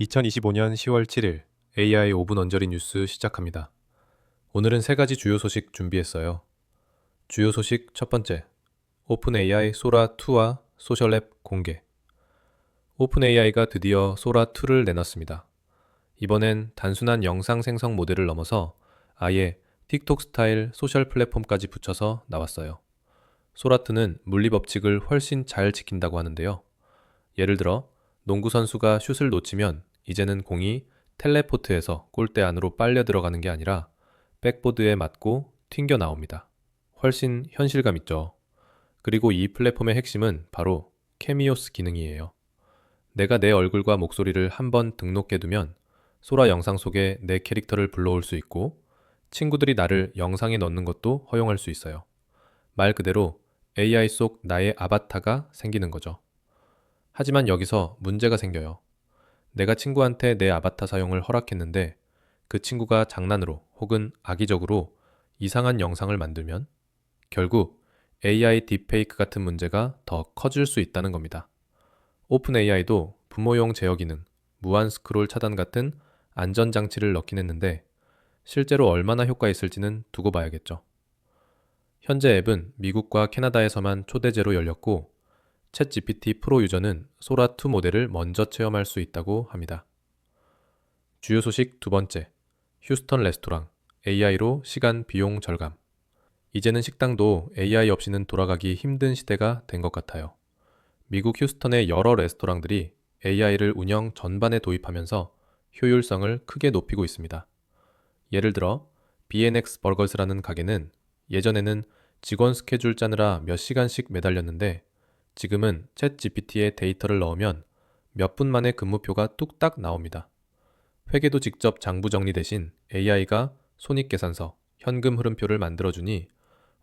2025년 10월 7일 AI 5분 언저리 뉴스 시작합니다. 오늘은 세 가지 주요 소식 준비했어요. 주요 소식 첫 번째, 오픈 AI 소라 2와 소셜 앱 공개. 오픈 AI가 드디어 소라 2를 내놨습니다. 이번엔 단순한 영상 생성 모델을 넘어서 아예 틱톡 스타일 소셜 플랫폼까지 붙여서 나왔어요. 소라 2는 물리 법칙을 훨씬 잘 지킨다고 하는데요. 예를 들어 농구 선수가 슛을 놓치면 이제는 공이 텔레포트에서 골대 안으로 빨려 들어가는 게 아니라 백보드에 맞고 튕겨 나옵니다. 훨씬 현실감 있죠. 그리고 이 플랫폼의 핵심은 바로 캐미오스 기능이에요. 내가 내 얼굴과 목소리를 한번 등록해두면 소라 영상 속에 내 캐릭터를 불러올 수 있고 친구들이 나를 영상에 넣는 것도 허용할 수 있어요. 말 그대로 AI 속 나의 아바타가 생기는 거죠. 하지만 여기서 문제가 생겨요. 내가 친구한테 내 아바타 사용을 허락했는데 그 친구가 장난으로 혹은 악의적으로 이상한 영상을 만들면 결국 AI 딥페이크 같은 문제가 더 커질 수 있다는 겁니다. 오픈 AI도 부모용 제어 기능, 무한 스크롤 차단 같은 안전장치를 넣긴 했는데 실제로 얼마나 효과 있을지는 두고 봐야겠죠. 현재 앱은 미국과 캐나다에서만 초대제로 열렸고 챗GPT 프로 유저는 소라 2 모델을 먼저 체험할 수 있다고 합니다. 주요 소식 두 번째, 휴스턴 레스토랑, AI로 시간 비용 절감. 이제는 식당도 AI 없이는 돌아가기 힘든 시대가 된 것 같아요. 미국 휴스턴의 여러 레스토랑들이 AI를 운영 전반에 도입하면서 효율성을 크게 높이고 있습니다. 예를 들어 BNX 버거스라는 가게는 예전에는 직원 스케줄 짜느라 몇 시간씩 매달렸는데 지금은 챗 GPT에 데이터를 넣으면 몇 분 만에 근무표가 뚝딱 나옵니다. 회계도 직접 장부 정리 대신 AI가 손익계산서, 현금 흐름표를 만들어주니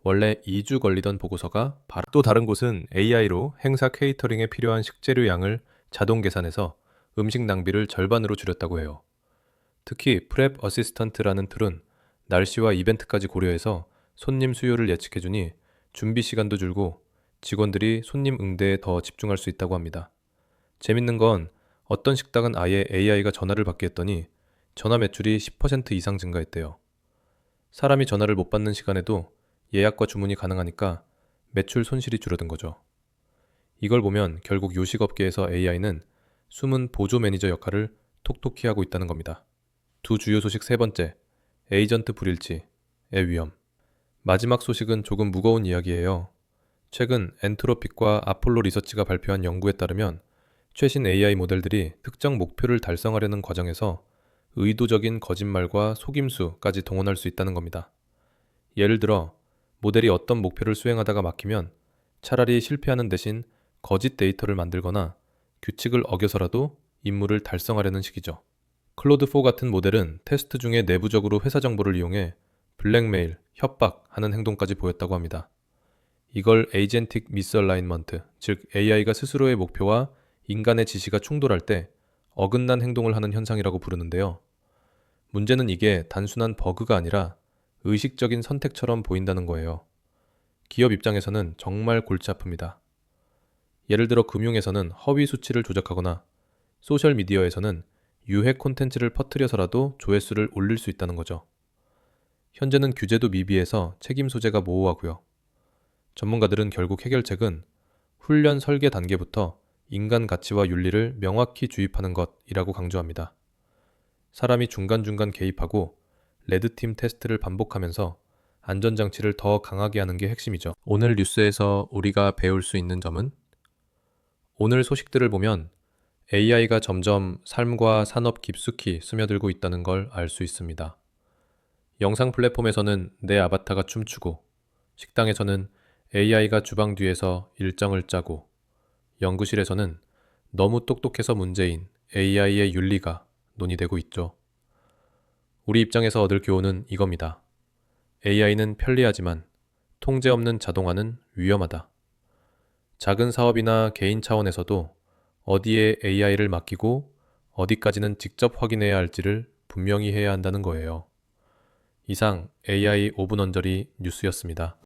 원래 2주 걸리던 보고서가 바로 또 다른 곳은 AI로 행사 케이터링에 필요한 식재료 양을 자동 계산해서 음식 낭비를 절반으로 줄였다고 해요. 특히 프랩 어시스턴트라는 툴은 날씨와 이벤트까지 고려해서 손님 수요를 예측해주니 준비 시간도 줄고 직원들이 손님 응대에 더 집중할 수 있다고 합니다. 재밌는 건 어떤 식당은 아예 AI가 전화를 받게 했더니 전화 매출이 10% 이상 증가했대요. 사람이 전화를 못 받는 시간에도 예약과 주문이 가능하니까 매출 손실이 줄어든 거죠. 이걸 보면 결국 요식업계에서 AI는 숨은 보조 매니저 역할을 톡톡히 하고 있다는 겁니다. 두 주요 소식 세 번째, 에이전트 불일치의 위험. 마지막 소식은 조금 무거운 이야기예요. 최근 엔트로픽과 아폴로 리서치가 발표한 연구에 따르면 최신 AI 모델들이 특정 목표를 달성하려는 과정에서 의도적인 거짓말과 속임수까지 동원할 수 있다는 겁니다. 예를 들어 모델이 어떤 목표를 수행하다가 막히면 차라리 실패하는 대신 거짓 데이터를 만들거나 규칙을 어겨서라도 임무를 달성하려는 식이죠. 클로드4 같은 모델은 테스트 중에 내부적으로 회사 정보를 이용해 블랙메일, 협박하는 행동까지 보였다고 합니다. 이걸 에이젠틱 미스얼라인먼트, 즉 AI가 스스로의 목표와 인간의 지시가 충돌할 때 어긋난 행동을 하는 현상이라고 부르는데요. 문제는 이게 단순한 버그가 아니라 의식적인 선택처럼 보인다는 거예요. 기업 입장에서는 정말 골치 아픕니다. 예를 들어 금융에서는 허위 수치를 조작하거나 소셜미디어에서는 유해 콘텐츠를 퍼뜨려서라도 조회수를 올릴 수 있다는 거죠. 현재는 규제도 미비해서 책임 소재가 모호하고요. 전문가들은 결국 해결책은 훈련 설계 단계부터 인간 가치와 윤리를 명확히 주입하는 것이라고 강조합니다. 사람이 중간중간 개입하고 레드팀 테스트를 반복하면서 안전장치를 더 강하게 하는 게 핵심이죠. 오늘 뉴스에서 우리가 배울 수 있는 점은 오늘 소식들을 보면 AI가 점점 삶과 산업 깊숙이 스며들고 있다는 걸 알 수 있습니다. 영상 플랫폼에서는 내 아바타가 춤추고 식당에서는 AI가 주방 뒤에서 일정을 짜고 연구실에서는 너무 똑똑해서 문제인 AI의 윤리가 논의되고 있죠. 우리 입장에서 얻을 교훈은 이겁니다. AI는 편리하지만 통제 없는 자동화는 위험하다. 작은 사업이나 개인 차원에서도 어디에 AI를 맡기고 어디까지는 직접 확인해야 할지를 분명히 해야 한다는 거예요. 이상 AI 5분 언저리 뉴스였습니다.